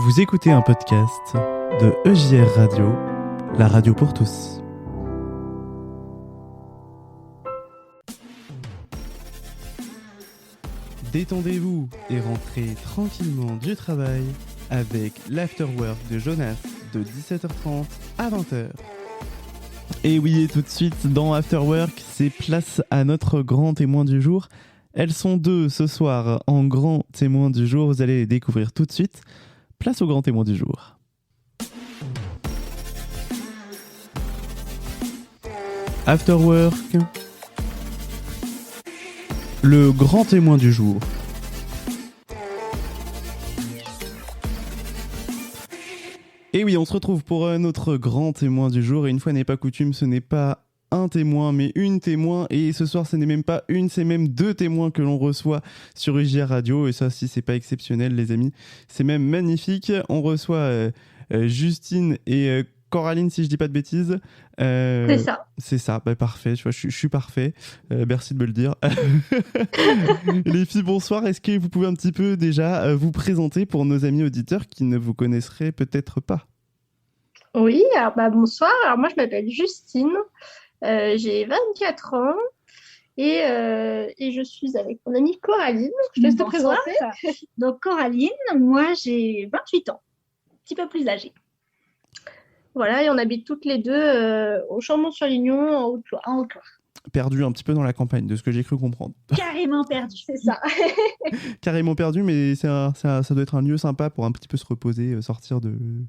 Vous écoutez un podcast de EJR Radio, la radio pour tous. Détendez-vous et rentrez tranquillement du travail avec l'Afterwork de Jonas de 17h30 à 20h. Et oui, et tout de suite, dans Afterwork, c'est place à notre grand témoin du jour. Elles sont deux ce soir en grand témoin du jour, vous allez les découvrir tout de suite. Place au grand témoin du jour. Afterwork, le grand témoin du jour. Et oui, on se retrouve pour notre grand témoin du jour. Et une fois n'est pas coutume, ce n'est pas un témoin, mais une témoin. Et ce soir, ce n'est même pas une, c'est même deux témoins que l'on reçoit sur EJR Radio. Et ça, si c'est pas exceptionnel, les amis, c'est même magnifique. On reçoit Justine et Coraline, si je dis pas de bêtises. C'est ça. C'est ça, bah, parfait. Tu vois, je suis parfait. Merci de me le dire. Les filles, bonsoir. Est-ce que vous pouvez un petit peu déjà vous présenter pour nos amis auditeurs qui ne vous connaisseraient peut-être pas? Oui, alors bonsoir. Alors moi, je m'appelle Justine. J'ai 24 ans et je suis avec mon amie Coraline. Je te laisse te Bonsoir. présenter. Donc Coraline, moi j'ai 28 ans, un petit peu plus âgée. Voilà, et on habite toutes les deux au Chambon-sur-Lignon, en Haute-Loire. Perdu un petit peu dans la campagne, de ce que j'ai cru comprendre. Carrément perdue. C'est ça. Carrément perdu, mais ça doit être un lieu sympa pour un petit peu se reposer, sortir du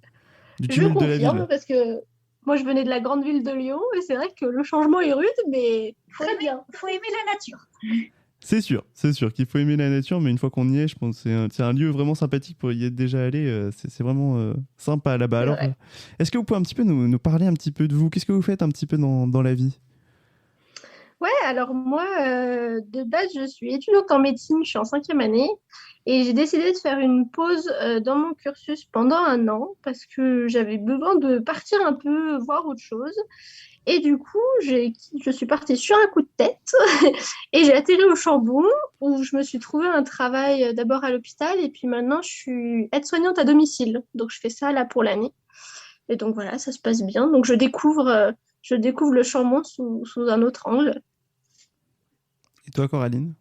Je tumulte de la confirme ville. parce que moi, je venais de la grande ville de Lyon et c'est vrai que le changement est rude, mais très bien. Faut aimer la nature. C'est sûr qu'il faut aimer la nature, mais une fois qu'on y est, je pense que c'est un lieu vraiment sympathique pour y être déjà allé. C'est vraiment sympa là-bas. C'est Alors, vrai. est-ce que vous pouvez un petit peu nous parler un petit peu de vous? Qu'est-ce que vous faites un petit peu dans la vie? Ouais, alors moi, de base, je suis étudiante en médecine, je suis en 5e année et j'ai décidé de faire une pause dans mon cursus pendant 1 an parce que j'avais besoin de partir un peu voir autre chose. Et du coup, je suis partie sur un coup de tête et j'ai atterri au Chambon où je me suis trouvé un travail d'abord à l'hôpital et puis maintenant je suis aide-soignante à domicile. Donc je fais ça là pour l'année. Et donc voilà, ça se passe bien. Donc je découvre le Chambon sous un autre angle. Et toi, Coraline?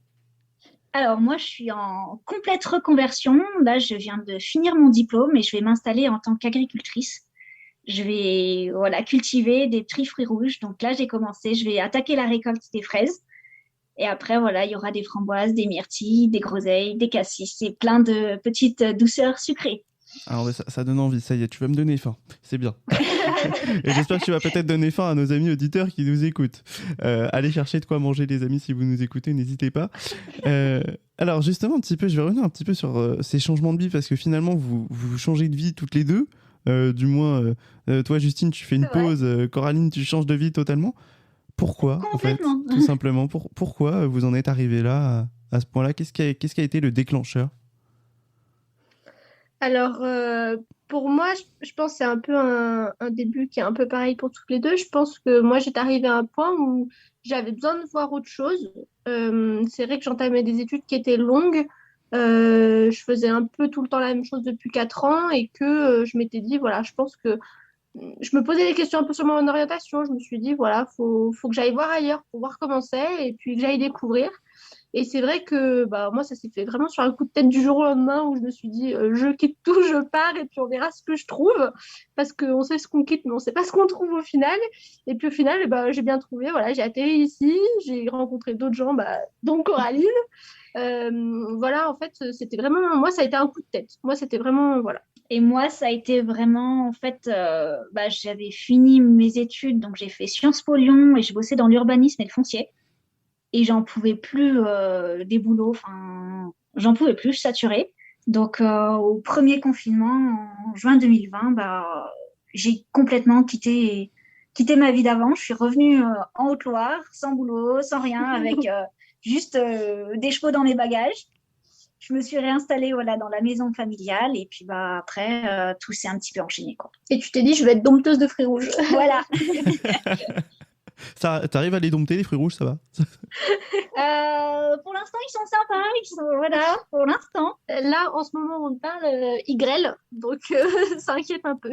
Alors moi je suis en complète reconversion. Là je viens de finir mon diplôme et je vais m'installer en tant qu'agricultrice. Je vais cultiver des petits fruits rouges. Donc là j'ai commencé, je vais attaquer la récolte des fraises. Et après voilà, il y aura des framboises, des myrtilles, des groseilles, des cassis et plein de petites douceurs sucrées. Alors ça donne envie, ça y est, tu vas me donner faim, c'est bien. Et j'espère que tu vas peut-être donner faim à nos amis auditeurs qui nous écoutent. Allez chercher de quoi manger, les amis, si vous nous écoutez, n'hésitez pas. Alors justement, je vais revenir un petit peu sur ces changements de vie, parce que finalement, vous changez de vie toutes les deux. Du moins, toi, Justine, tu fais une pause. Coraline, tu changes de vie totalement. Pourquoi, en fait? Complètement. Tout simplement, pourquoi vous en êtes arrivé là, à ce point-là? Qu'est-ce qui a été le déclencheur? Alors, pour moi, je pense que c'est un peu un début qui est un peu pareil pour toutes les deux. Je pense que moi, j'étais arrivée à un point où j'avais besoin de voir autre chose. C'est vrai que j'entamais des études qui étaient longues. Je faisais un peu tout le temps la même chose depuis 4 ans et que je m'étais dit, voilà, je pense que je me posais des questions un peu sur mon orientation. Je me suis dit, voilà, faut que j'aille voir ailleurs pour voir comment c'est et puis que j'aille découvrir. Et c'est vrai que moi, ça s'est fait vraiment sur un coup de tête du jour au lendemain où je me suis dit, je quitte tout, je pars et puis on verra ce que je trouve. Parce qu'on sait ce qu'on quitte, mais on sait pas ce qu'on trouve au final. Et puis au final, j'ai bien trouvé. Voilà, j'ai atterri ici, j'ai rencontré d'autres gens, dont Coraline. Voilà, en fait, c'était vraiment, moi, ça a été un coup de tête. Moi, c'était vraiment, voilà. Et moi, ça a été vraiment, en fait, j'avais fini mes études, donc j'ai fait Sciences Po Lyon et je bossais dans l'urbanisme et le foncier. Et j'en pouvais plus des boulots, enfin, j'en pouvais plus, je saturais. Donc, au premier confinement, en juin 2020, j'ai complètement quitté ma vie d'avant. Je suis revenue en Haute-Loire, sans boulot, sans rien, avec juste des chevaux dans mes bagages. Je me suis réinstallée dans la maison familiale et puis après, tout s'est un petit peu enchaîné, quoi. Et tu t'es dit, je vais être dompteuse de fruits rouges. Voilà. Ça, t'arrives à les dompter, les fruits rouges, ça va? Pour l'instant, ils sont sympas. Voilà, pour l'instant. Là, en ce moment, on parle, ils grêlent, donc ça inquiète un peu.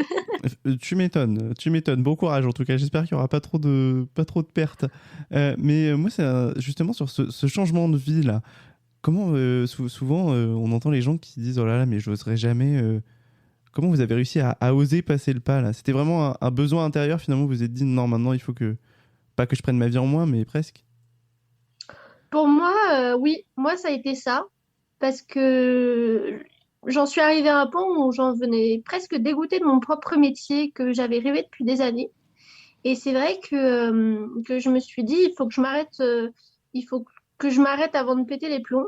Tu m'étonnes, tu m'étonnes. Bon courage en tout cas. J'espère qu'il n'y aura pas trop de pertes. Mais moi, c'est justement sur ce changement de vie là. Comment souvent on entend les gens qui disent oh là là, mais j'oserais jamais. Comment vous avez réussi à oser passer le pas là? C'était vraiment un besoin intérieur finalement. Vous vous êtes dit non, maintenant il faut que pas que je prenne ma vie en main, mais presque. Pour moi, oui, moi, ça a été ça, parce que j'en suis arrivée à un point où j'en venais presque dégoûtée de mon propre métier que j'avais rêvé depuis des années. Et c'est vrai que je me suis dit, il faut que je m'arrête, il faut que je m'arrête avant de péter les plombs.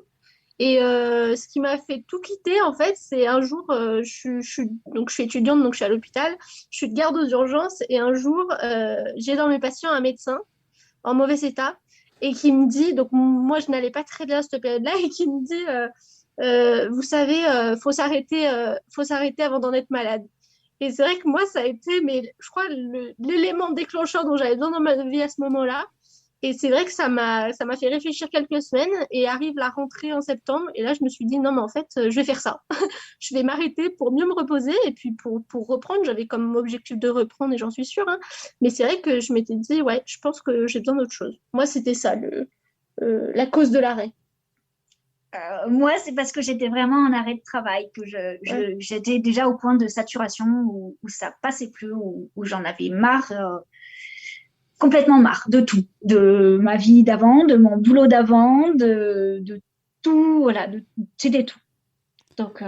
Et ce qui m'a fait tout quitter, en fait, c'est un jour, donc je suis étudiante, donc je suis à l'hôpital, je suis de garde aux urgences, et un jour, j'ai dans mes patients un médecin en mauvais état, et qui me dit, donc moi je n'allais pas très bien à cette période-là, et qui me dit, vous savez, faut s'arrêter avant d'en être malade. Et c'est vrai que moi, ça a été, mais je crois, l'élément déclencheur dont j'avais besoin dans ma vie à ce moment-là. Et c'est vrai que ça m'a fait réfléchir quelques semaines et arrive la rentrée en septembre. Et là, je me suis dit, non, mais en fait, je vais faire ça. Je vais m'arrêter pour mieux me reposer. Et puis pour reprendre, j'avais comme objectif de reprendre et j'en suis sûre, hein. Mais c'est vrai que je m'étais dit, ouais, je pense que j'ai besoin d'autre chose. Moi, c'était ça, la cause de l'arrêt. Moi, c'est parce que j'étais vraiment en arrêt de travail, que Ouais. j'étais déjà au point de saturation où ça passait plus, où j'en avais marre, complètement marre de tout, de ma vie d'avant, de mon boulot d'avant, de tout, voilà, c'était tout. Donc,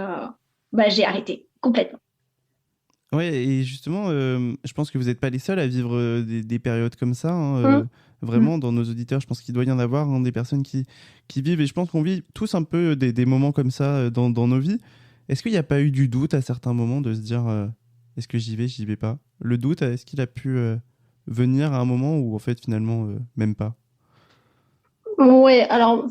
bah, j'ai arrêté complètement. Ouais, et justement, je pense que vous n'êtes pas les seuls à vivre des périodes comme ça, hein, Hum, vraiment, dans nos auditeurs, je pense qu'il doit y en avoir hein, des personnes qui vivent, et je pense qu'on vit tous un peu des moments comme ça dans nos vies. Est-ce qu'il n'y a pas eu du doute à certains moments de se dire est-ce que j'y vais pas? Le doute, est-ce qu'il a pu venir à un moment où en fait finalement même pas? Ouais, alors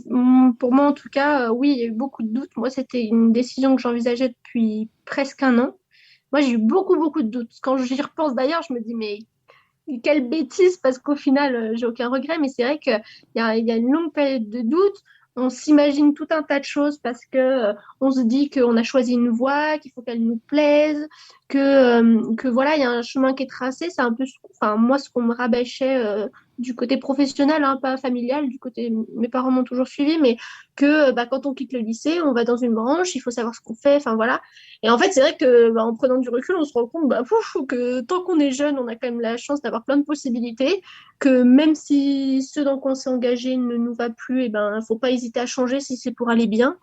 pour moi en tout cas, oui, il y a eu beaucoup de doutes. Moi, c'était une décision que j'envisageais depuis presque un an. Moi, j'ai eu beaucoup, beaucoup de doutes. Quand j'y repense d'ailleurs, je me dis, mais quelle bêtise, parce qu'au final, j'ai aucun regret, mais c'est vrai qu'il y a une longue période de doute. On s'imagine tout un tas de choses parce que on se dit qu'on a choisi une voie, qu'il faut qu'elle nous plaise, que voilà, il y a un chemin qui est tracé. C'est un peu, enfin, moi, ce qu'on me rabâchait du côté professionnel, hein, pas familial, du côté, mes parents m'ont toujours suivi, mais que bah, quand on quitte le lycée, on va dans une branche, il faut savoir ce qu'on fait, enfin voilà. Et en fait, c'est vrai que bah, en prenant du recul, on se rend compte bah, que tant qu'on est jeune, on a quand même la chance d'avoir plein de possibilités, que même si ce dans quoi on s'est engagé ne nous va plus, et ben, faut pas hésiter à changer si c'est pour aller bien.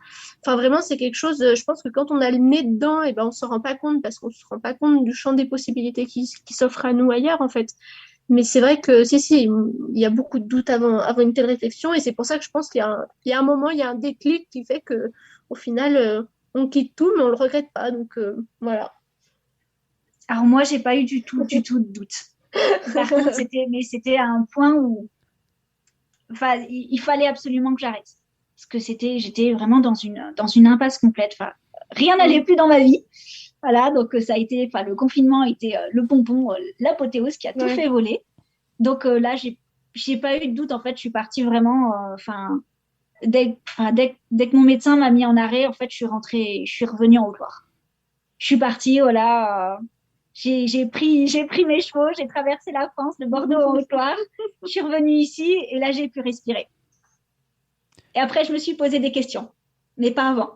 Enfin, vraiment, c'est quelque chose, je pense que quand on a le nez dedans, et ben, on s'en rend pas compte parce qu'on se rend pas compte du champ des possibilités qui s'offrent à nous ailleurs, en fait. Mais c'est vrai que si, il y a beaucoup de doutes avant une telle réflexion, et c'est pour ça que je pense qu'il y a un moment, il y a un déclic qui fait que, au final, on quitte tout, mais on le regrette pas. Donc voilà. Alors moi, j'ai pas eu du tout de doute. Par contre, c'était à un point où, enfin, il fallait absolument que j'arrête. Parce que j'étais vraiment dans une impasse complète. Enfin, rien n'allait plus dans ma vie. Voilà, donc ça a été, enfin, le confinement a été le bonbon, l'apothéose qui a tout Ouais. fait voler. Donc là, j'ai pas eu de doute. En fait, je suis partie vraiment, enfin, dès que mon médecin m'a mis en arrêt, en fait, je suis revenue en Haute-Loire. Je suis partie, voilà. J'ai pris mes chevaux, j'ai traversé la France, de Bordeaux en Haute-Loire. Je suis revenue ici et là, j'ai pu respirer. Et après, je me suis posé des questions, mais pas avant.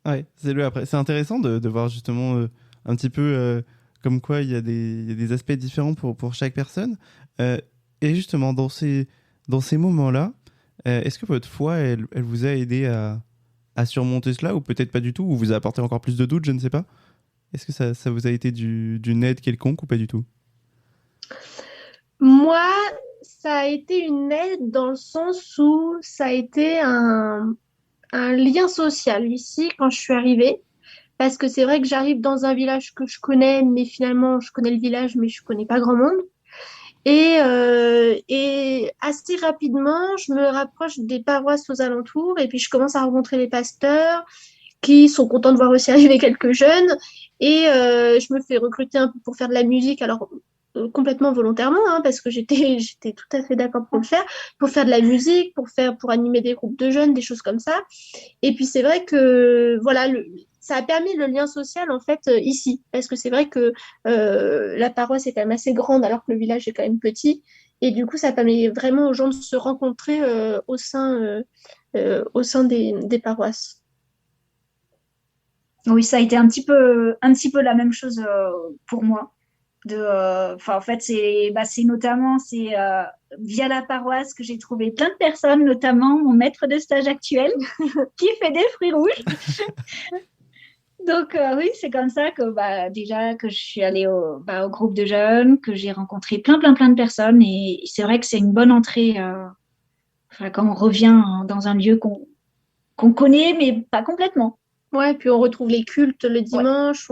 Ouais, c'est le après. C'est intéressant de voir justement un petit peu comme quoi il y a des aspects différents pour chaque personne. Euh, et justement, dans ces moments-là, est-ce que votre foi, elle vous a aidé à surmonter cela ou peut-être pas du tout, ou vous a apporté encore plus de doutes, je ne sais pas. Est-ce que ça vous a été d'une aide quelconque ou pas du tout? Moi, ça a été une aide dans le sens où ça a été un lien social ici quand je suis arrivée. Parce que c'est vrai que j'arrive dans un village que je connais, mais finalement, je connais le village, mais je connais pas grand monde. Et assez rapidement, je me rapproche des paroisses aux alentours et puis je commence à rencontrer les pasteurs qui sont contents de voir aussi arriver quelques jeunes. Et je me fais recruter un peu pour faire de la musique. Alors, complètement volontairement, hein, parce que j'étais tout à fait d'accord pour faire de la musique, pour animer des groupes de jeunes, des choses comme ça. Et puis c'est vrai que voilà, ça a permis le lien social en fait ici, parce que c'est vrai que la paroisse est quand même assez grande alors que le village est quand même petit. Et du coup, ça permet vraiment aux gens de se rencontrer au sein des paroisses. Oui, ça a été un petit peu la même chose pour moi. En fait, c'est notamment via la paroisse que j'ai trouvé plein de personnes, notamment mon maître de stage actuel qui fait des fruits rouges. Donc oui, c'est comme ça que déjà que je suis allée au groupe de jeunes, que j'ai rencontré plein de personnes et c'est vrai que c'est une bonne entrée quand on revient dans un lieu qu'on connaît mais pas complètement. Ouais, puis on retrouve les cultes le Ouais. dimanche.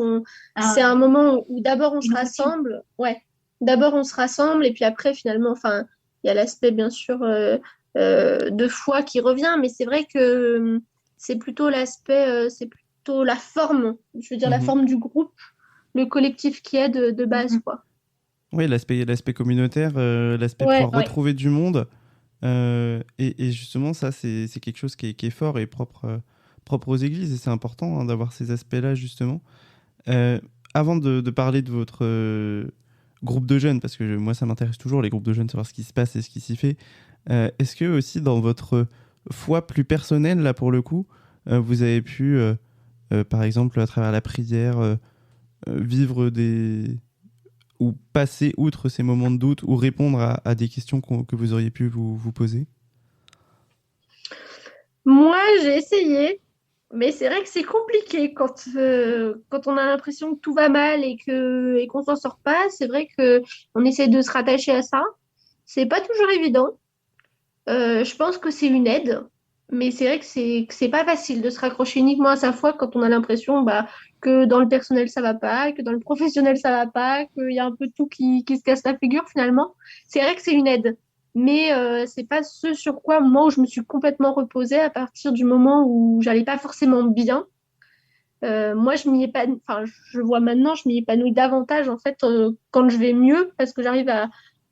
C'est un moment où d'abord on se Une routine. rassemble. Ouais, d'abord on se rassemble et puis après finalement, enfin, il y a l'aspect bien sûr de foi qui revient, mais c'est vrai que c'est plutôt c'est plutôt la forme, je veux dire la Mhm. forme du groupe, le collectif qui est de base, Mhm. quoi. Oui, l'aspect communautaire, l'aspect Ouais, pouvoir Ouais. retrouver du monde. Et justement, ça, c'est quelque chose qui est fort et propre aux églises. Et c'est important hein, d'avoir ces aspects-là, justement. Euh, Avant de parler de votre groupe de jeunes, parce que moi, ça m'intéresse toujours, les groupes de jeunes, savoir ce qui se passe et ce qui s'y fait. Est-ce que aussi, dans votre foi plus personnelle, là, pour le coup, vous avez pu, par exemple, à travers la prière, vivre ou passer outre ces moments de doute ou répondre à des questions que vous auriez pu vous poser? moi j'ai essayé. Mais c'est vrai que c'est compliqué quand on a l'impression que tout va mal et qu'on s'en sort pas. C'est vrai que on essaie de se rattacher à ça. C'est pas toujours évident. Je pense que c'est une aide, mais c'est vrai que c'est pas facile de se raccrocher uniquement à sa foi quand on a l'impression que dans le personnel ça va pas, que dans le professionnel ça va pas, qu'il y a un peu tout qui se casse la figure finalement. C'est vrai que c'est une aide, mais c'est pas ce sur quoi moi où je me suis complètement reposée à partir du moment où j'allais pas forcément bien. Moi, enfin, je vois maintenant, je m'y épanouis davantage en fait quand je vais mieux parce que j'arrive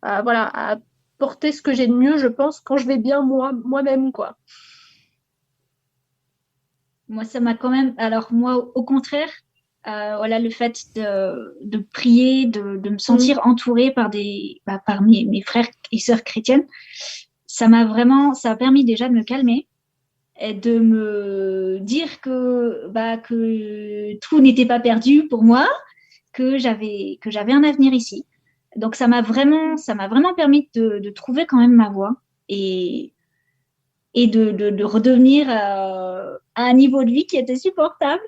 voilà, à porter ce que j'ai de mieux, je pense, quand je vais bien moi-même, quoi. Moi, ça m'a quand même. Alors, moi, au contraire, voilà, le fait de prier, de me Mm. sentir entourée par mes frères et sœurs chrétiennes, ça a permis déjà de me calmer et de me dire que tout n'était pas perdu pour moi, que j'avais un avenir ici. Donc, ça m'a vraiment permis de trouver quand même ma voie et, et de redevenir à un niveau de vie qui était supportable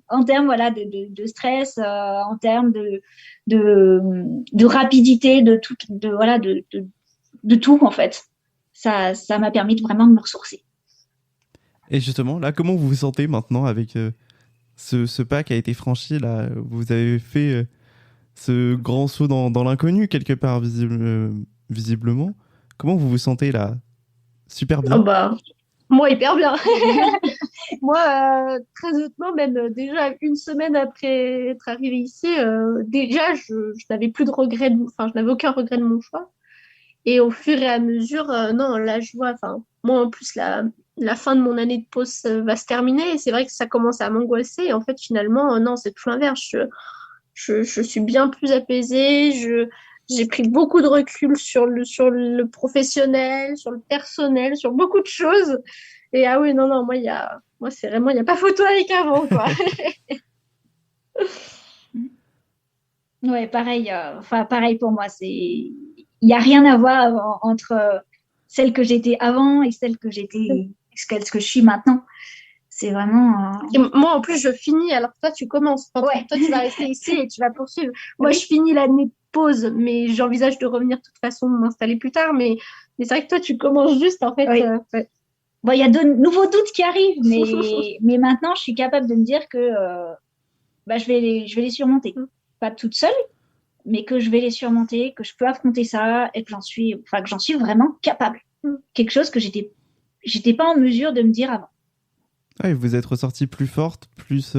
en termes voilà, de stress, en termes de, de rapidité, de tout en fait. Ça m'a permis vraiment de me ressourcer. Et justement, là, comment vous vous sentez maintenant avec ce pas qui a été franchi là? Vous avez fait ce grand saut dans l'inconnu, quelque part, visiblement. Comment vous vous sentez là? Super Ah bien. bah, moi, hyper bien. Moi, très honnêtement, même déjà une semaine après être arrivée ici, déjà, je n'avais plus de regrets, enfin, je n'avais aucun regret de mon choix. Et au fur et à mesure, non, là, je vois, enfin, moi, en plus, la fin de mon année de pause va se terminer. Et c'est vrai que ça commence à m'angoisser. Et en fait, finalement, non, c'est tout l'inverse. Je suis bien plus apaisée. J'ai pris beaucoup de recul sur le professionnel, sur le personnel, sur beaucoup de choses. Et ah oui, non, non, moi, c'est vraiment, il n'y a pas photo avec avant, quoi. Ouais, pareil, pareil pour moi. Il n'y a rien à voir entre celle que j'étais avant et ce que je suis maintenant. C'est vraiment. Et moi, en plus, je finis, alors que toi, tu commences. Enfin, Ouais. toi, tu vas rester ici et tu vas poursuivre. Moi, Oui. je finis l'année de pause, mais j'envisage de revenir de toute façon, m'installer plus tard. Mais c'est vrai que toi, tu commences juste, en fait. Oui. Ouais. Bon, il y a de nouveaux doutes qui arrivent, mais maintenant, je suis capable de me dire que je vais les surmonter. Pas toute seule, mais que je vais les surmonter, que je peux affronter ça et que j'en suis vraiment capable. Quelque chose que j'étais pas en mesure de me dire avant. Ouais, vous êtes ressortie plus forte, plus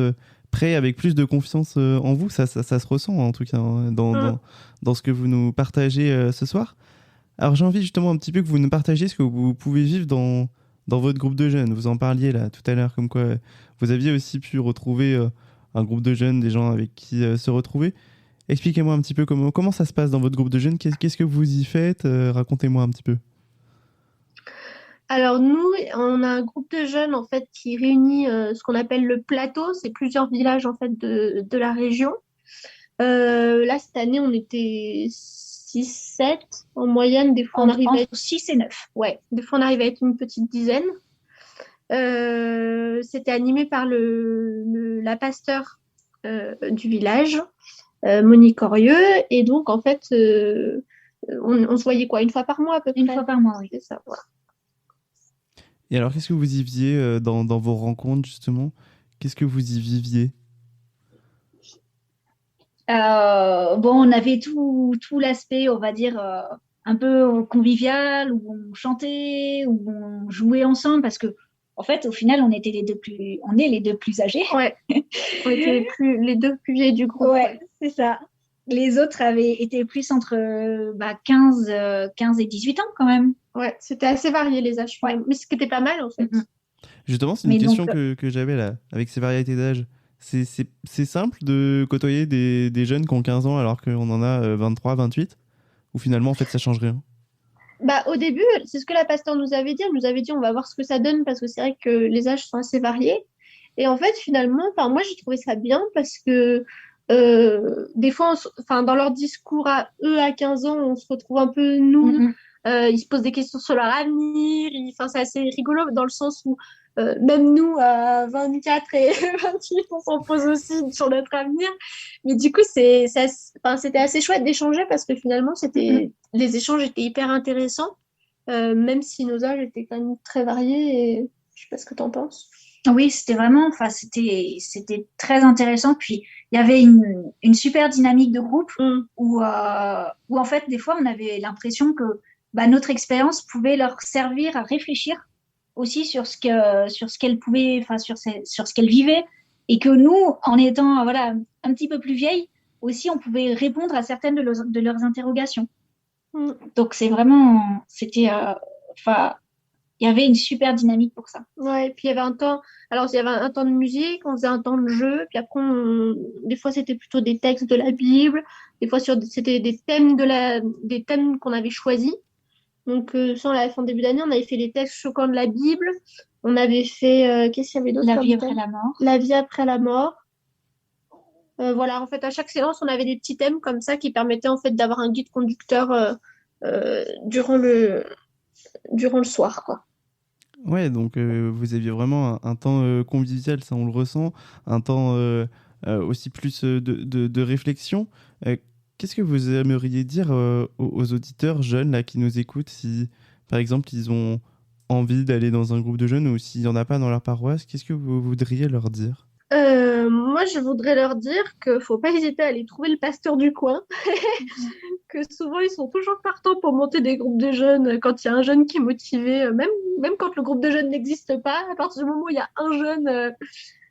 prêts, avec plus de confiance en vous. Ça se ressent en tout cas hein, dans ce que vous nous partagez ce soir. Alors j'ai envie justement un petit peu que vous nous partagiez ce que vous pouvez vivre dans votre groupe de jeunes. Vous en parliez là tout à l'heure, comme quoi vous aviez aussi pu retrouver un groupe de jeunes, des gens avec qui se retrouver. Expliquez-moi un petit peu comment ça se passe dans votre groupe de jeunes. Qu'est-ce que vous y faites? Racontez-moi un petit peu. Alors nous, on a un groupe de jeunes en fait qui réunit ce qu'on appelle le plateau. C'est plusieurs villages en fait de la région. Là, cette année, on était 6, 7 en moyenne. Des fois, on arrive à être... Entre 6 et 9. Ouais, des fois, on arrive à être une petite dizaine. C'était animé par la pasteur du village, Monique Orieux. Et donc, en fait, on se voyait quoi, une fois par mois à peu près? Une fois par mois, oui. C'est ça, voilà. Et alors, qu'est-ce que vous y viviez dans vos rencontres, justement? Qu'est-ce que vous y viviez? On avait tout l'aspect, on va dire, un peu convivial, où on chantait, où on jouait ensemble, parce que, en fait, au final, on est les deux plus âgés. Ouais, on était les deux plus vieilles du groupe. Ouais, c'est ça. Les autres avaient été plus entre 15 et 18 ans quand même. Ouais, c'était assez varié les âges, Ouais. mais ce qui était pas mal en fait. Justement, c'est une question que j'avais là, avec ces variétés d'âge. C'est simple de côtoyer des jeunes qui ont 15 ans alors qu'on en a 23, 28? Ou finalement, en fait, ça change rien? Bah, au début, c'est ce que la pasteur nous avait dit. Elle nous avait dit, on va voir ce que ça donne parce que c'est vrai que les âges sont assez variés. Et en fait, finalement, moi, j'ai trouvé ça bien parce que des fois, dans leur discours à eux à 15 ans, on se retrouve un peu nous. Ils se posent des questions sur leur avenir. C'est assez rigolo dans le sens où même nous, à 24 et 28, on s'en pose aussi sur notre avenir. Mais du coup, c'était assez chouette d'échanger parce que finalement, les échanges étaient hyper intéressants, même si nos âges étaient quand même très variés. Et je sais pas ce que tu en penses. Oui, c'était vraiment, c'était très intéressant. Puis il y avait une super dynamique de groupe où en fait, des fois, on avait l'impression que notre expérience pouvait leur servir à réfléchir aussi sur ce qu'elle pouvait, enfin sur ce qu'elle vivait, et que nous, en étant voilà un petit peu plus vieilles, aussi, on pouvait répondre à certaines de leurs interrogations. Donc c'est vraiment, il y avait une super dynamique pour ça. Ouais, et puis il y avait un temps de musique, on faisait un temps de jeu, puis après, des fois c'était plutôt des textes de la Bible, des fois c'était des thèmes qu'on avait choisis. Donc, ça, on l'avait fait en début d'année, on avait fait les textes choquants de la Bible, on avait fait, qu'est-ce qu'il y avait d'autre? La vie après la mort. La vie après la mort. Voilà, en fait, à chaque séance, on avait des petits thèmes comme ça qui permettaient en fait d'avoir un guide conducteur durant le soir, quoi. Ouais, donc vous aviez vraiment un temps convivial, ça on le ressent, un temps aussi plus de réflexion. Qu'est-ce que vous aimeriez dire aux auditeurs jeunes là, qui nous écoutent, si par exemple ils ont envie d'aller dans un groupe de jeunes ou s'il n'y en a pas dans leur paroisse, qu'est-ce que vous voudriez leur dire? Moi, je voudrais leur dire qu'il ne faut pas hésiter à aller trouver le pasteur du coin, que souvent ils sont toujours partants pour monter des groupes de jeunes quand il y a un jeune qui est motivé, même quand le groupe de jeunes n'existe pas, à partir du moment où il y a un jeune,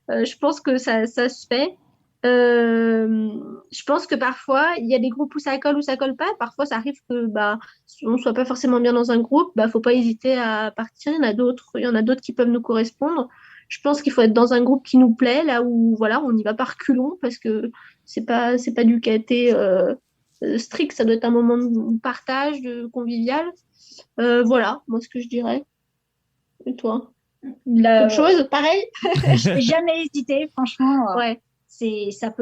je pense que ça se fait. Je pense que parfois, il y a des groupes où ça colle pas. Parfois, ça arrive que on soit pas forcément bien dans un groupe. Faut pas hésiter à partir. Il y en a d'autres qui peuvent nous correspondre. Je pense qu'il faut être dans un groupe qui nous plaît, là où voilà, on n'y va pas reculons parce que c'est pas du caté strict. Ça doit être un moment de partage, de convivial. Voilà, moi ce que je dirais. Et toi? Autre chose, pareil? Je n'ai jamais hésité, franchement. Ouais. Ça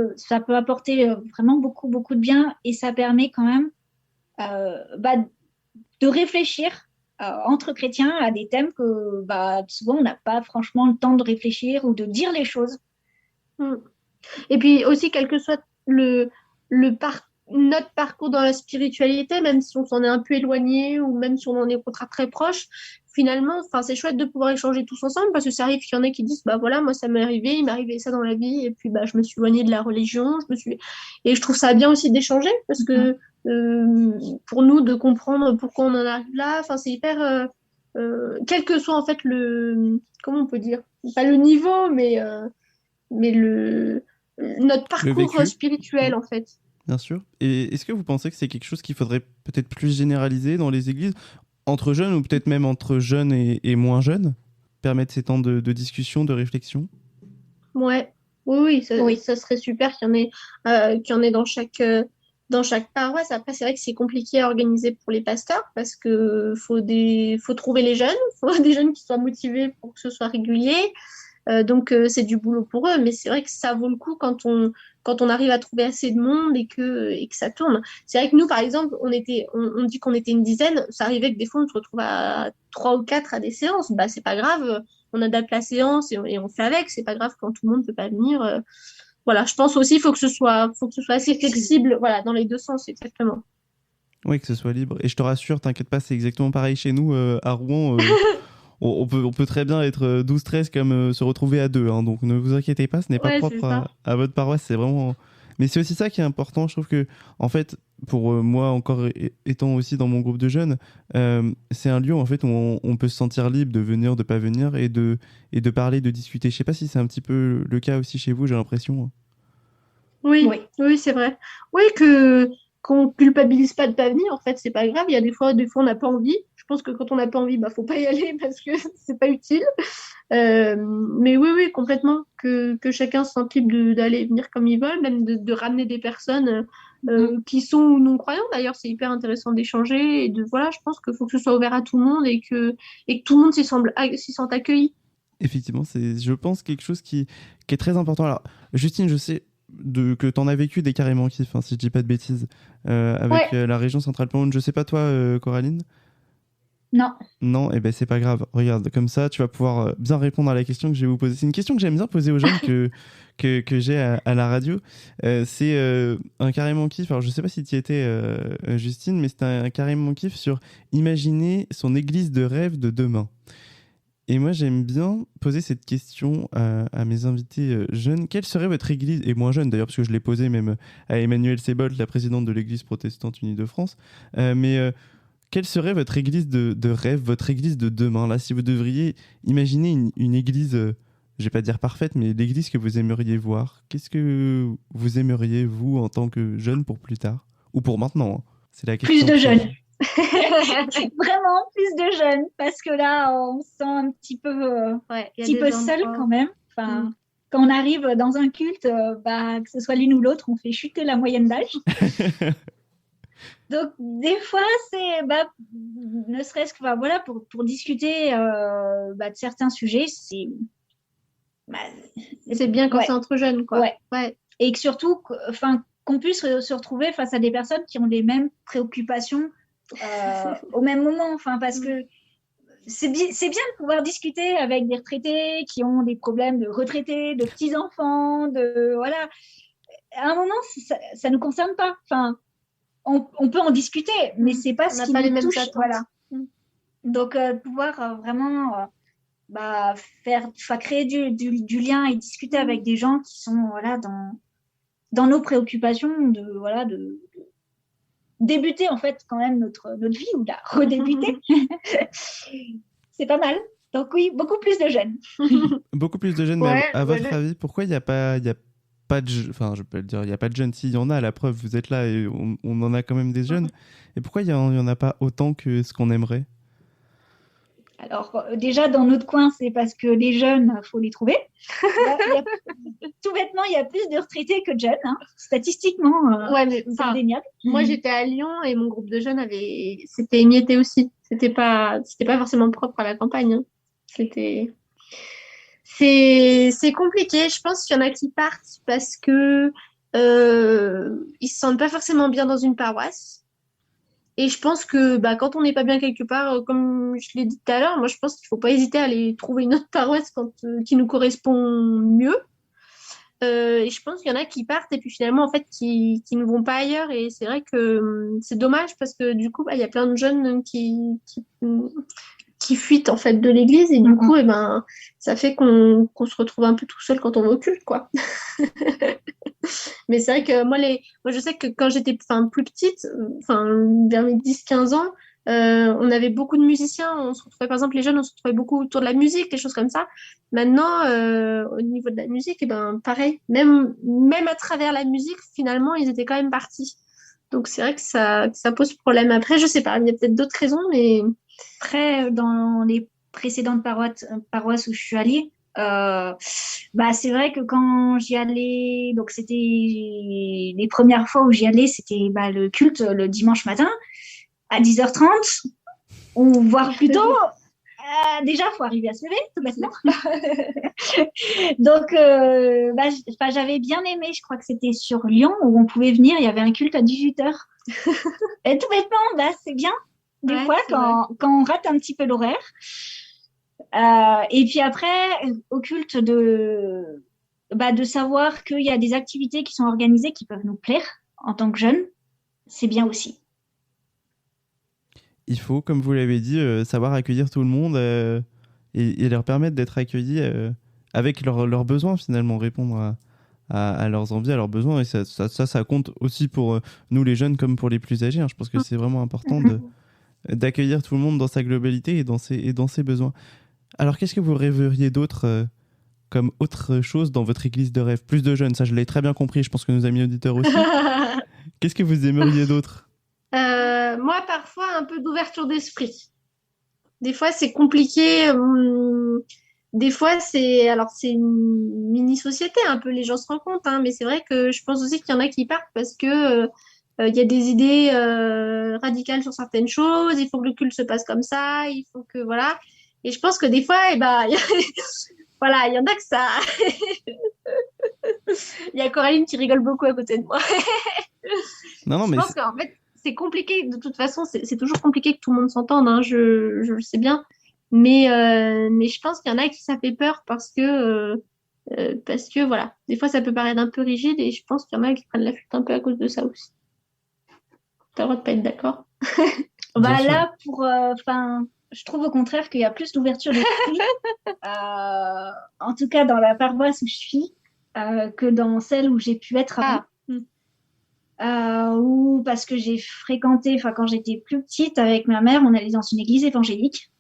peut apporter vraiment beaucoup, beaucoup de bien, et ça permet quand même de réfléchir entre chrétiens à des thèmes que souvent on n'a pas franchement le temps de réfléchir ou de dire les choses. Et puis aussi, quel que soit notre parcours dans la spiritualité, même si on s'en est un peu éloigné ou même si on en est au contraire très proche, finalement, c'est chouette de pouvoir échanger tous ensemble parce que ça arrive qu'il y en ait qui disent voilà, moi ça m'est arrivé, il m'est arrivé ça dans la vie et puis je me suis éloignée de la religion, et je trouve ça bien aussi d'échanger parce que pour nous de comprendre pourquoi on en arrive là, c'est hyper quel que soit en fait comment on peut dire, pas le niveau mais notre Le parcours vécu. spirituel, en fait. Bien sûr. Et est-ce que vous pensez que c'est quelque chose qu'il faudrait peut-être plus généraliser dans les églises, entre jeunes ou peut-être même entre jeunes et moins jeunes, permettre ces temps de discussion, de réflexion? Ouais, oui, Oui. ça serait super qu'il y en ait dans chaque paroisse. Après, c'est vrai que c'est compliqué à organiser pour les pasteurs parce que faut trouver les jeunes, faut des jeunes qui soient motivés pour que ce soit régulier. Donc, c'est du boulot pour eux, mais c'est vrai que ça vaut le coup quand on arrive à trouver assez de monde et que ça tourne. C'est vrai que nous, par exemple, on dit qu'on était une dizaine. Ça arrivait que des fois, on se retrouve à 3 ou 4 à des séances. Bah, c'est pas grave, on adapte la séance et on fait avec. C'est pas grave quand tout le monde peut pas venir. Voilà, je pense aussi faut que ce soit assez flexible, voilà, dans les deux sens, exactement. Oui, que ce soit libre. Et je te rassure, t'inquiète pas, c'est exactement pareil chez nous à Rouen. On peut très bien être 12-13 comme se retrouver à deux, hein. Donc ne vous inquiétez pas, ce n'est pas Ouais, c'est propre ça. à votre paroisse. C'est vraiment. Mais c'est aussi ça qui est important. Je trouve que, en fait, pour moi, encore étant aussi dans mon groupe de jeunes, c'est un lieu en fait, où on peut se sentir libre de venir, de pas venir et de parler, de discuter. Je sais pas si c'est un petit peu le cas aussi chez vous, j'ai l'impression. Oui, Oui. oui, c'est vrai. Oui, qu'on culpabilise pas de pas venir, en fait, c'est pas grave. Il y a des fois, on n'a pas envie. Je pense que quand on n'a pas envie, bah, faut pas y aller parce que c'est pas utile. Mais oui, oui, complètement. Que chacun se sente libre d'aller et venir comme il veut, même de ramener des personnes qui sont ou non croyants. D'ailleurs, c'est hyper intéressant d'échanger et voilà, je pense qu'il faut que ce soit ouvert à tout le monde et que tout le monde s'y sente accueilli. Effectivement, c'est, je pense, quelque chose qui est très important. Alors, Justine, je sais que tu en as vécu des carrés manquifs, hein, si je dis pas de bêtises, avec Ouais, la région Centrale-Provence. Je sais pas toi, Coraline? Non. Non, eh ben c'est pas grave. Regarde, comme ça, tu vas pouvoir bien répondre à la question que je vais vous poser. C'est une question que j'aime bien poser aux jeunes que j'ai à la radio. C'est un carrément kiff. Alors, je sais pas si tu y étais, Justine, mais c'est un carrément kiff sur imaginer son église de rêve de demain. Et moi, j'aime bien poser cette question à mes invités jeunes. Quelle serait votre église, et moins jeune d'ailleurs, parce que je l'ai posée même à Emmanuelle Sebold, la présidente de l'église protestante unie de France. Mais quelle serait votre église de rêve, votre église de demain, là, si vous devriez imaginer une église, je vais pas dire parfaite, mais l'église que vous aimeriez voir? Qu'est-ce que vous aimeriez, vous, en tant que jeune, pour plus tard? Ou pour maintenant, hein. C'est la Plus question de piège. jeunes. Vraiment plus de jeunes, parce que là, on se sent un petit peu, ouais, il y a petit des peu endroits. seul quand même. Enfin, Mm. quand on arrive dans un culte, bah, que ce soit l'une ou l'autre, on fait chuter la moyenne d'âge. Donc, des fois, c'est, bah, ne serait-ce que, bah, voilà, pour discuter bah, de certains sujets, bah, C'est bien quand ouais, c'est entre jeunes, quoi. ouais. Ouais. Et que surtout, enfin, qu'on puisse se retrouver face à des personnes qui ont les mêmes préoccupations au même moment. Enfin, parce que c'est bien de pouvoir discuter avec des retraités qui ont des problèmes de retraités, de petits-enfants, de voilà. À un moment, ça nous concerne pas. Enfin, on peut en discuter, mais c'est pas On ce n'a qui pas les nous mêmes touche. attentes. Voilà. Donc, pouvoir vraiment bah, créer du lien et discuter avec des gens qui sont voilà, dans nos préoccupations, de débuter en fait quand même notre vie ou la redébuter. C'est pas mal. Donc oui, beaucoup plus de jeunes. Beaucoup plus de jeunes, mais Ouais, à votre ouais. avis, pourquoi il y a pas de enfin, je peux le dire, il n'y a pas de jeunes. S'il y en a, à la preuve, vous êtes là et on en a quand même des jeunes. Et pourquoi il y en a pas autant que ce qu'on aimerait? Alors déjà dans notre coin, c'est parce que les jeunes, faut les trouver. Tout bêtement, il y a plus de retraités que de jeunes, hein. Statistiquement, Ouais, mais c'est indéniable. moi j'étais à Lyon et mon groupe de jeunes c'était émietté aussi. C'était pas forcément propre à la campagne, hein. C'était c'est compliqué. Je pense qu'il y en a qui partent parce que ils se sentent pas forcément bien dans une paroisse. Et je pense que bah, quand on n'est pas bien quelque part, comme je l'ai dit tout à l'heure, moi je pense qu'il faut pas hésiter à aller trouver une autre paroisse qui nous correspond mieux. Et je pense qu'il y en a qui partent et puis finalement en fait qui ne vont pas ailleurs. Et c'est vrai que c'est dommage parce que du coup bah, il y a plein de jeunes qui fuient en fait de l'église et du coup eh ben, ça fait qu'on se retrouve un peu tout seul quand on va au culte, quoi. Mais c'est vrai que moi je sais que quand j'étais plus petite, vers mes 10-15 ans, On avait beaucoup de musiciens. On se retrouvait, par exemple, les jeunes, on se retrouvait beaucoup autour de la musique, des choses comme ça. Maintenant, au niveau de la musique, eh ben, pareil. Même à travers la musique, finalement, ils étaient quand même partis. Donc, c'est vrai que ça pose problème. Après, je sais pas, il y a peut-être d'autres raisons, mais Après, dans les précédentes paroisses où je suis allée, bah, c'est vrai que quand j'y allais, donc c'était les premières fois où j'y allais, c'était bah, le culte le dimanche matin à 10h30, ou voire plus tôt. Déjà, il faut arriver à se lever, tout bêtement. Donc, bah, j'avais bien aimé, je crois que c'était sur Lyon, où on pouvait venir, il y avait un culte à 18h. Et tout bêtement, bah, c'est bien, des Ouais, fois, c'est vrai. quand on rate un petit peu l'horaire. Et puis après, au culte de savoir qu'il y a des activités qui sont organisées qui peuvent nous plaire en tant que jeunes, c'est bien aussi. Il faut, comme vous l'avez dit, savoir accueillir tout le monde et leur permettre d'être accueillis avec leurs besoins, finalement, répondre à leurs envies, à leurs besoins. Et ça compte aussi pour nous, les jeunes, comme pour les plus âgés, hein. Je pense que c'est vraiment important d'accueillir tout le monde dans sa globalité et dans ses besoins. Alors, qu'est-ce que vous rêveriez d'autre comme autre chose dans votre église de rêve? Plus de jeunes, ça je l'ai très bien compris, je pense que nos amis auditeurs aussi. Qu'est-ce que vous aimeriez d'autre? Moi, parfois, un peu d'ouverture d'esprit. Des fois, c'est compliqué. Des fois, c'est une mini-société, un peu, les gens se rendent compte, hein, mais c'est vrai que je pense aussi qu'il y en a qui partent parce que il y a des idées radicales sur certaines choses, il faut que le culte se passe comme ça, il faut que, voilà. Et je pense que des fois, eh ben, voilà, il y en a que ça. Il y a Coraline qui rigole beaucoup à côté de moi. Non, Je mais pense qu'en fait, c'est compliqué. De toute façon, c'est toujours compliqué que tout le monde s'entende, hein, je le sais bien. Mais je pense qu'il y en a qui ça fait peur parce que voilà, des fois ça peut paraître un peu rigide et je pense qu'il y en a qui prennent la fuite un peu à cause de ça aussi. T'as le droit de pas être d'accord. bien Bah, sûr. là, je trouve au contraire qu'il y a plus d'ouverture d'esprit, en tout cas dans la paroisse où je suis, que dans celle où j'ai pu être avant. Ou parce que j'ai fréquenté, enfin quand j'étais plus petite avec ma mère, on allait dans une église évangélique.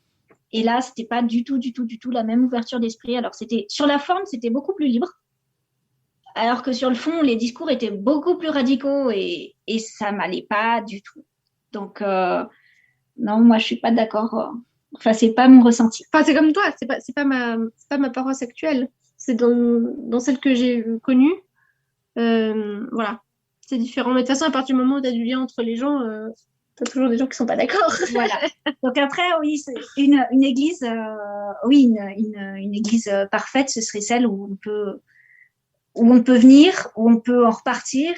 Et là, c'était pas du tout, du tout, du tout la même ouverture d'esprit. Alors c'était sur la forme, c'était beaucoup plus libre, alors que sur le fond, les discours étaient beaucoup plus radicaux et ça m'allait pas du tout. Donc non, moi je suis pas d'accord. Enfin, c'est pas mon ressenti. Enfin, c'est comme toi, c'est pas ma paroisse actuelle. C'est dans celle que j'ai connue. Voilà, c'est différent. Mais de toute façon, à partir du moment où tu as du lien entre les gens, t'as toujours des gens qui sont pas d'accord. Voilà. Donc après, oui, c'est une église, oui, une église parfaite, ce serait celle où on peut venir, où on peut en repartir,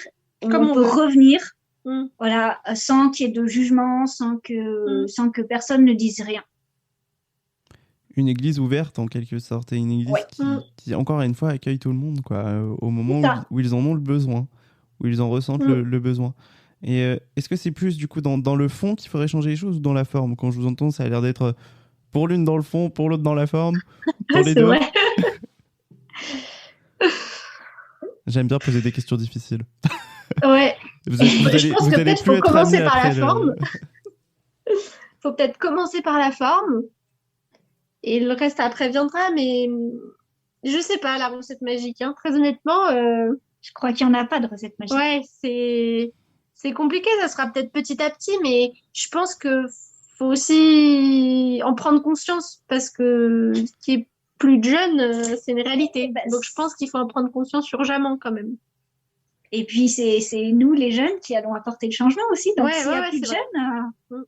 où Comme on on peut veut. revenir, Mm. voilà, sans qu'il y ait de jugement, sans que personne ne dise rien. Une église ouverte en quelque sorte et une église Ouais. qui, encore une fois, accueille tout le monde, quoi, au moment C'est ça. où ils en ont le besoin, où ils en ressentent le besoin. Et est-ce que c'est plus du coup dans le fond qu'il faudrait changer les choses ou dans la forme? Quand je vous entends, ça a l'air d'être pour l'une dans le fond, pour l'autre dans la forme, pour les C'est deux. vrai. J'aime bien poser des questions difficiles. Ouais. Vous pense que allez peut-être plus faut être commencer amené par la après forme. Faut peut-être commencer par la forme et le reste après viendra, mais je sais pas, la recette magique, hein. Très honnêtement, Je crois qu'il n'y en a pas de recette magique. ouais, c'est compliqué, ça sera peut-être petit à petit, mais je pense que faut aussi en prendre conscience parce que ce qui est plus jeune, c'est une réalité. Bah, Donc je pense qu'il faut en prendre conscience urgemment quand même. Et puis, c'est nous, les jeunes, qui allons apporter le changement aussi. Donc, Ouais, s'il n'y a ouais, plus de c'est vrai. jeunes,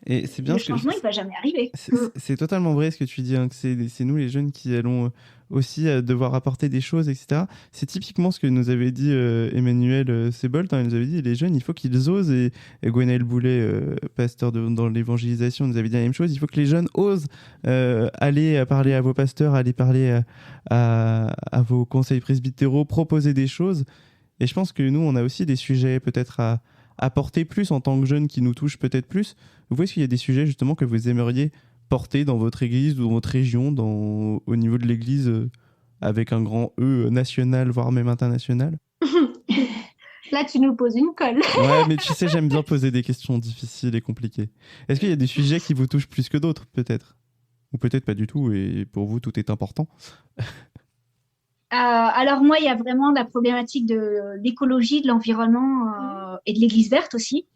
Et c'est bien le ce que changement, il ne va jamais arriver. c'est totalement vrai ce que tu dis, hein, que c'est nous les jeunes qui allons aussi devoir apporter des choses, etc. C'est typiquement ce que nous avait dit Emmanuel Sebold, hein, il nous avait dit les jeunes, il faut qu'ils osent, et Gwenaël Boulet, pasteur dans l'évangélisation, nous avait dit la même chose, il faut que les jeunes osent aller parler à vos pasteurs, aller parler à vos conseils presbytéraux, proposer des choses. Et je pense que nous, on a aussi des sujets peut-être à porter plus en tant que jeunes qui nous touchent peut-être plus. Vous voyez, est-ce qu'il y a des sujets justement que vous aimeriez porter dans votre église ou dans votre région, au niveau de l'église avec un grand E national, voire même international? Là, tu nous poses une colle. Ouais, mais tu sais, j'aime bien poser des questions difficiles et compliquées. Est-ce qu'il y a des sujets qui vous touchent plus que d'autres, peut-être? Ou peut-être pas du tout, et pour vous, tout est important? Alors moi, il y a vraiment la problématique de l'écologie, de l'environnement et de l'Église verte aussi.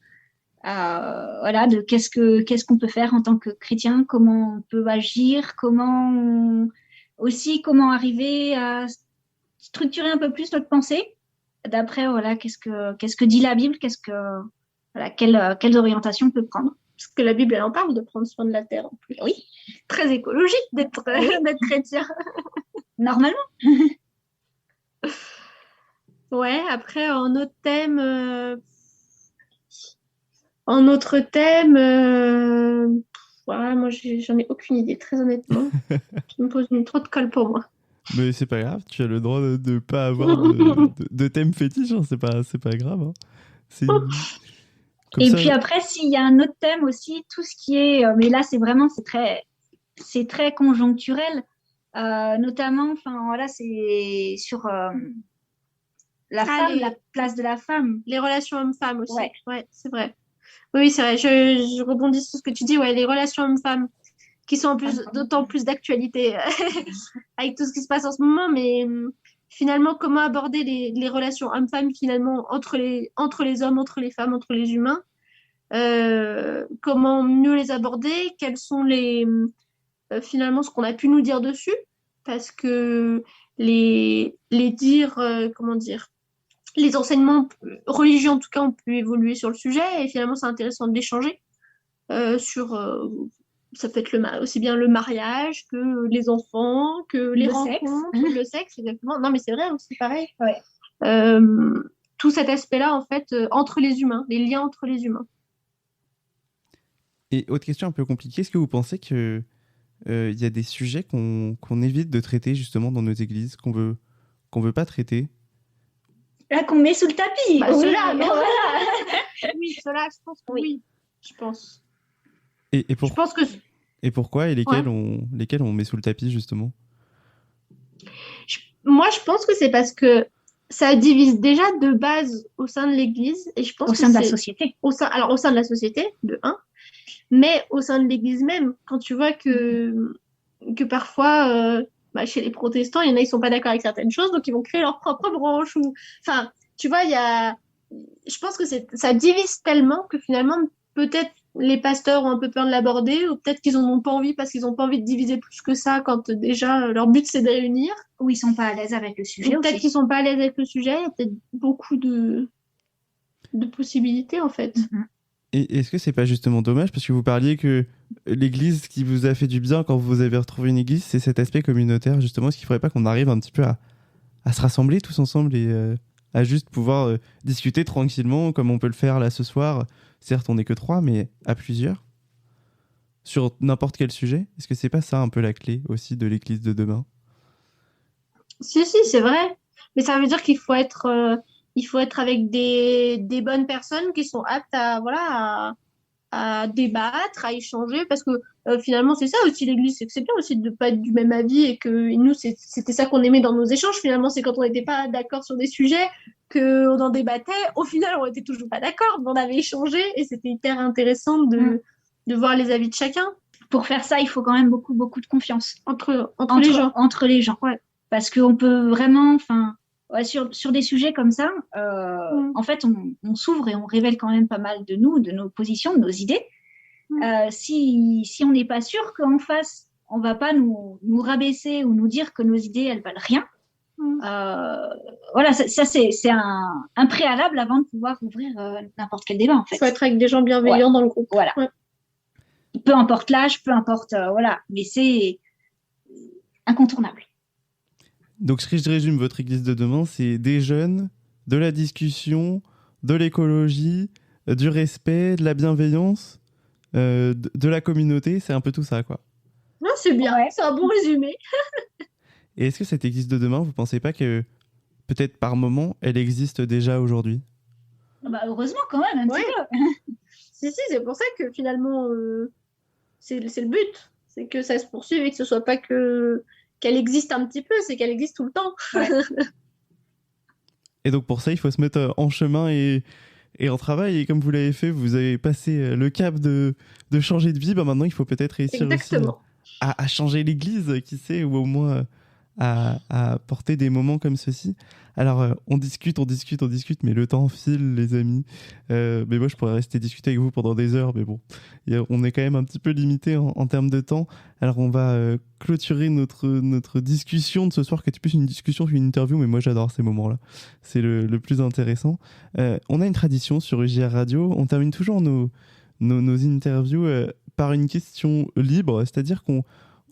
Voilà, de qu'est-ce qu'on peut faire en tant que chrétien, comment on peut agir, comment arriver à structurer un peu plus notre pensée. D'après, voilà, qu'est-ce que dit la Bible, voilà, quelles orientations on peut prendre. Parce que la Bible, elle en parle de prendre soin de la terre en plus. Oui. Très écologique d'être chrétien. Normalement. Ouais, après, en autre thème, voilà, moi, j'en ai aucune idée, très honnêtement. Tu me poses trop de colle pour moi. Mais c'est pas grave, tu as le droit de pas avoir de thème fétiche, hein, c'est pas grave. Hein. Comme Et ça... puis après, s'il y a un autre thème aussi, tout ce qui est, mais là c'est très conjoncturel, notamment, enfin voilà, c'est sur la femme, la place de la femme. Les relations hommes-femmes aussi. Ouais, c'est vrai. Oui, c'est vrai. Je rebondis sur ce que tu dis. Ouais, les relations hommes-femmes qui sont d'autant plus d'actualité avec tout ce qui se passe en ce moment. Mais finalement, comment aborder les relations hommes-femmes finalement entre les hommes, entre les femmes, entre les humains? Comment mieux les aborder? Quels sont finalement ce qu'on a pu nous dire dessus? Parce que les dires, comment dire, les enseignements religieux en tout cas ont pu évoluer sur le sujet et finalement c'est intéressant d'échanger sur ça peut être aussi bien le mariage que les enfants, que les rencontres, le sexe, exactement. Non mais c'est vrai aussi pareil. Ouais. Tout cet aspect-là en fait entre les humains, les liens entre les humains. Et autre question un peu compliquée, est-ce que vous pensez que y a des sujets qu'on évite de traiter justement dans nos églises, qu'on veut pas traiter? Là, qu'on met sous le tapis. Bah, ceux-là, non, voilà. Oui, ceux-là, je pense que oui. Je pense. Et Je pense que... Et pourquoi? Et lesquels on met sous le tapis, justement? Moi, je pense que c'est parce que ça divise déjà de base au sein de l'Église. Et je pense au sein de la société. Au sein de la société, de un. Mais au sein de l'Église même, quand tu vois que parfois... chez les protestants, il y en a, ils sont pas d'accord avec certaines choses, donc ils vont créer leur propre branche. Enfin, tu vois, je pense que ça divise tellement que finalement, peut-être les pasteurs ont un peu peur de l'aborder, ou peut-être qu'ils en ont pas envie parce qu'ils ont pas envie de diviser plus que ça quand déjà leur but c'est de réunir. Ou ils sont pas à l'aise avec le sujet. Ou peut-être qu'ils sont pas à l'aise avec le sujet. Il y a peut-être beaucoup de possibilités en fait. Mm-hmm. Et est-ce que c'est pas justement dommage, parce que vous parliez que l'église qui vous a fait du bien quand vous avez retrouvé une église, c'est cet aspect communautaire, justement. Est-ce qu'il faudrait pas qu'on arrive un petit peu à se rassembler tous ensemble et à juste pouvoir discuter tranquillement, comme on peut le faire là ce soir? Certes, on n'est que 3, mais à plusieurs, sur n'importe quel sujet. Est-ce que c'est pas ça un peu la clé aussi de l'église de demain? Si, c'est vrai. Mais ça veut dire qu'il faut être avec des bonnes personnes qui sont aptes à débattre, à échanger, parce que finalement, c'est ça aussi l'église, c'est que c'est bien aussi de ne pas être du même avis et nous, c'était ça qu'on aimait dans nos échanges. Finalement, c'est quand on n'était pas d'accord sur des sujets qu'on en débattait. Au final, on n'était toujours pas d'accord, mais on avait échangé et c'était hyper intéressant de voir les avis de chacun. Pour faire ça, il faut quand même beaucoup, beaucoup de confiance entre les gens. Entre les gens, ouais. Parce qu'on peut vraiment, sur des sujets comme ça, en fait, on s'ouvre et on révèle quand même pas mal de nous, de nos positions, de nos idées. Si on n'est pas sûr qu'en face, on va pas nous rabaisser ou nous dire que nos idées, elles valent rien. Voilà, ça c'est un préalable avant de pouvoir ouvrir n'importe quel débat, en fait. Il faut être avec des gens bienveillants dans le groupe. Voilà. Ouais. Peu importe l'âge, peu importe, voilà. Mais c'est incontournable. Donc, si je résume votre église de demain, c'est des jeunes, de la discussion, de l'écologie, du respect, de la bienveillance, de la communauté. C'est un peu tout ça, quoi. Non, c'est bien, ouais. C'est un bon résumé. Et est-ce que cette église de demain, vous pensez pas que peut-être par moment, elle existe déjà aujourd'hui? Bah, heureusement quand même, un petit peu. Si, c'est pour ça que finalement, c'est le but. C'est que ça se poursuive et que ce soit pas qu'elle existe un petit peu, c'est qu'elle existe tout le temps. Ouais. Et donc pour ça, il faut se mettre en chemin et en travail. Et comme vous l'avez fait, vous avez passé le cap de changer de vie. Maintenant, il faut peut-être réussir Exactement. aussi à changer l'église, qui sait, ou au moins à porter des moments comme ceci. Alors, on discute, mais le temps file, les amis. Mais moi, je pourrais rester discuter avec vous pendant des heures, mais bon, on est quand même un petit peu limité en termes de temps. Alors, on va clôturer notre discussion de ce soir, qui est plus une discussion qu'une interview, mais moi, j'adore ces moments-là. C'est le plus intéressant. On a une tradition sur UJR Radio. On termine toujours nos interviews par une question libre, c'est-à-dire qu'on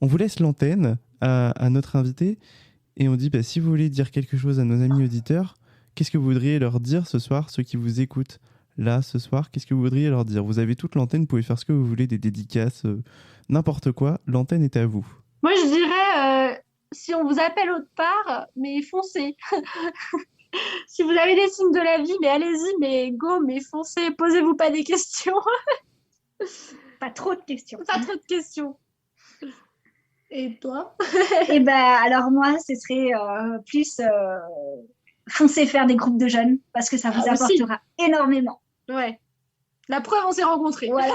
vous laisse l'antenne à notre invité et on dit si vous voulez dire quelque chose à nos amis auditeurs, qu'est-ce que vous voudriez leur dire ce soir, ceux qui vous écoutent là ce soir, qu'est-ce que vous voudriez leur dire? Vous avez toute l'antenne, vous pouvez faire ce que vous voulez, des dédicaces, n'importe quoi, l'antenne est à vous. Moi, je dirais, si on vous appelle autre part, mais foncez. Si vous avez des signes de la vie, mais allez-y, mais go, mais foncez, posez-vous pas des questions. Pas trop de questions. Pas trop de questions. Et toi? Et alors moi, ce serait plus foncer faire des groupes de jeunes parce que ça vous apportera énormément. Ouais. La preuve, on s'est rencontrés. Voilà.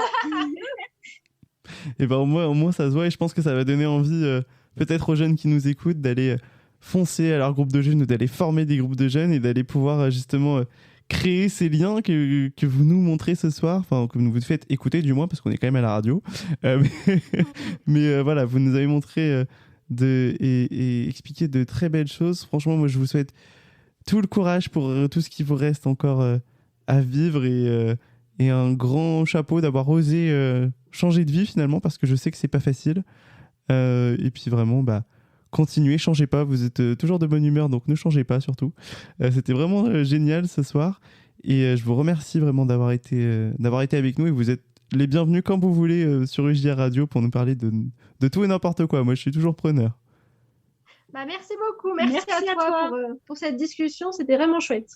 Et au moins ça se voit et je pense que ça va donner envie peut-être aux jeunes qui nous écoutent d'aller foncer à leur groupe de jeunes ou d'aller former des groupes de jeunes et d'aller pouvoir justement créer ces liens que vous nous montrez ce soir, enfin que vous nous faites écouter du moins parce qu'on est quand même à la radio, mais voilà, vous nous avez montré et expliqué de très belles choses. Franchement, moi je vous souhaite tout le courage pour tout ce qui vous reste encore à vivre et un grand chapeau d'avoir osé changer de vie finalement, parce que je sais que c'est pas facile, et puis vraiment continuez, changez pas, vous êtes toujours de bonne humeur, donc ne changez pas surtout. C'était vraiment génial ce soir et je vous remercie vraiment d'avoir été avec nous et vous êtes les bienvenus quand vous voulez sur UJR Radio pour nous parler de tout et n'importe quoi. Moi je suis toujours preneur. Merci beaucoup, merci à toi pour cette discussion, c'était vraiment chouette.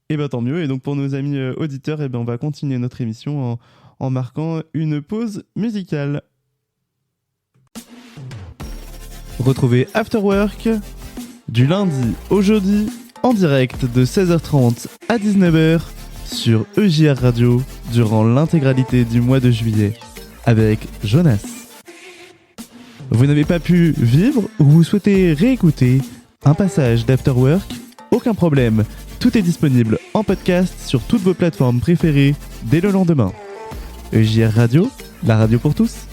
Et tant mieux, et donc pour nos amis auditeurs, on va continuer notre émission en marquant une pause musicale. Retrouvez After Work du lundi au jeudi en direct de 16h30 à 19h sur UJR Radio durant l'intégralité du mois de juillet avec Jonas. Vous n'avez pas pu vivre ou vous souhaitez réécouter un passage d'After Work? Aucun problème, tout est disponible en podcast sur toutes vos plateformes préférées dès le lendemain. UJR Radio, la radio pour tous.